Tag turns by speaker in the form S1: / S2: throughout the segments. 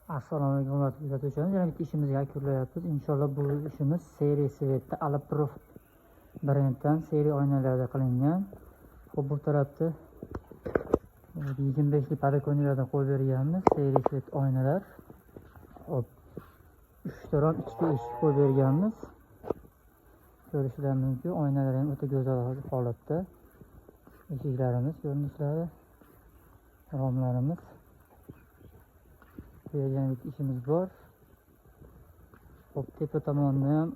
S1: Assalomu alaykum hurmatli kuzatuvchilar. Yana bitta ishimizni yakunlayapmiz. Inshaalloh bu ishimiz seriya sifatida Alaprof brenddan seriya oynalarda qilingan. Xo'p, bu tarafda 25 lik parakonlardan qo'yib berganmiz. Seriya sifatida oynalar. Xo'p, 3 taron 2 ta eshik qo'yib berganmiz. Ko'rishlar mumkin. Oynalar ham o'ta go'zal holatda. Eshiklarimiz ko'rinishlari, romlarimiz. Yana bitta ishimiz bor. Xo'p, tepa tomonda ham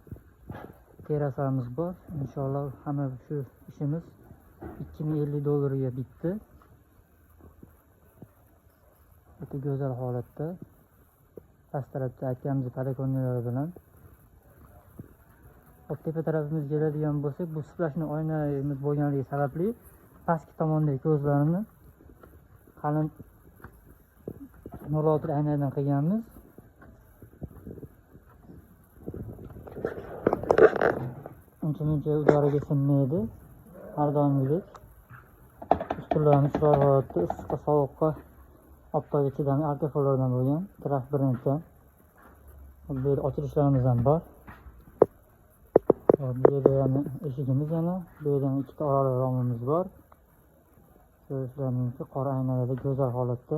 S1: terasamiz bor. Inshaalloh hamma shu ishimiz $2050 ga bitdi. O'ta go'zal holatda. Past tarafda aytganimiz parakonlar bilan. Xo'p, tepa tarafimizga keladigan bo'lsak, bu splashni oynamiz bo'lganligi sababli pastki tomondagi ko'zlarni qalin 06 aynadan qilganmiz. Uncha udariga sinmaydi. Har doimgidek ustunlarimiz chiroyli holatda, issiqqa, sovuqqa, ob-havoga chidamli alkoflordan bo'lgan, Kraft brenddan. Bu yerda ochilishlarimiz ham bor. Bu yerda yana eshigimiz, yana bu yerda ikkita oraliq romimiz bor. Ko'rishlar mumkin, qora aynalarda go'zal holatda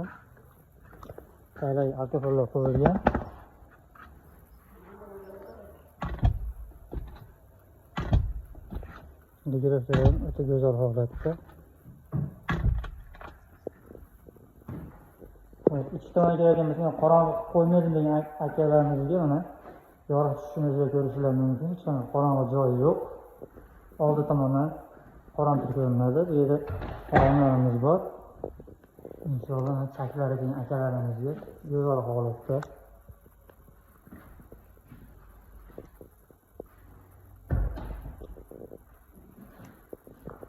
S1: tayyor alkoflor qo'yilgan. Dekoratsiya ham o'ta go'zal holatda. Ikki tomon keladigan bo'lsa, qorong'i qo'ymaydi degan akalarimizga mana yorug' tushishimizni ko'rishlar mumkin. Hech qanday qorong'i joyi yo'q. Oldi tomondan qorong'i ko'rinadi. Bu yerda qorong'ilarimiz bor. Inshaalloh chaklari degan akalarimizga go'zal holatda.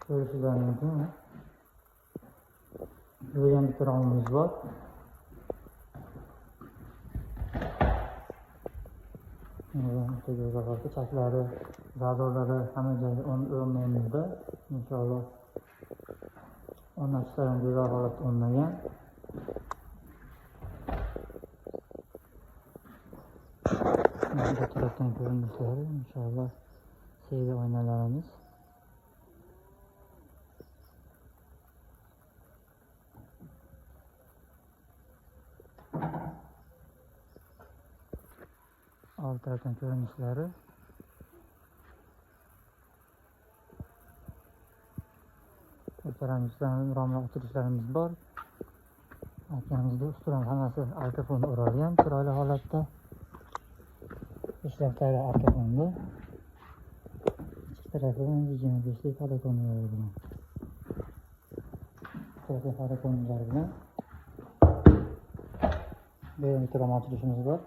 S1: Ko'rishlar mumkin. Bu ham bitta romimiz bor. O'ta go'zal holatda, chaklari, zazorlari hamma joyda o'rnida. Inshaalloh o'rnatishlar ham go'zal holatda o'rnagan. Bu tarafdan ko'rinishlari inshaalloh seriya oynalarimiz. Alt tarafdan ko'rinishlari. O'rtamizdan romlar ochilishlarimiz bor. Aytganimizdek ustularimiz hammasi alkofonni o'ralgan, chiroyli holatda. Ishlar tayyor alkofonda. Ichki tarafidan 25 lik parakonlar bilan. Parakonlar bilan. Bu yerda rom ochilishimiz bor.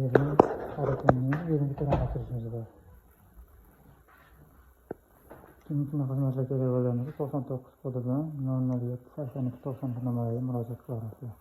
S1: Yerning parakonini bitta rom ochilishimiz bor. Kimga xizmatlar kerak bo'lganida 99 kodi bilan 007 82 90 nomeriga murojaat qilasizlar.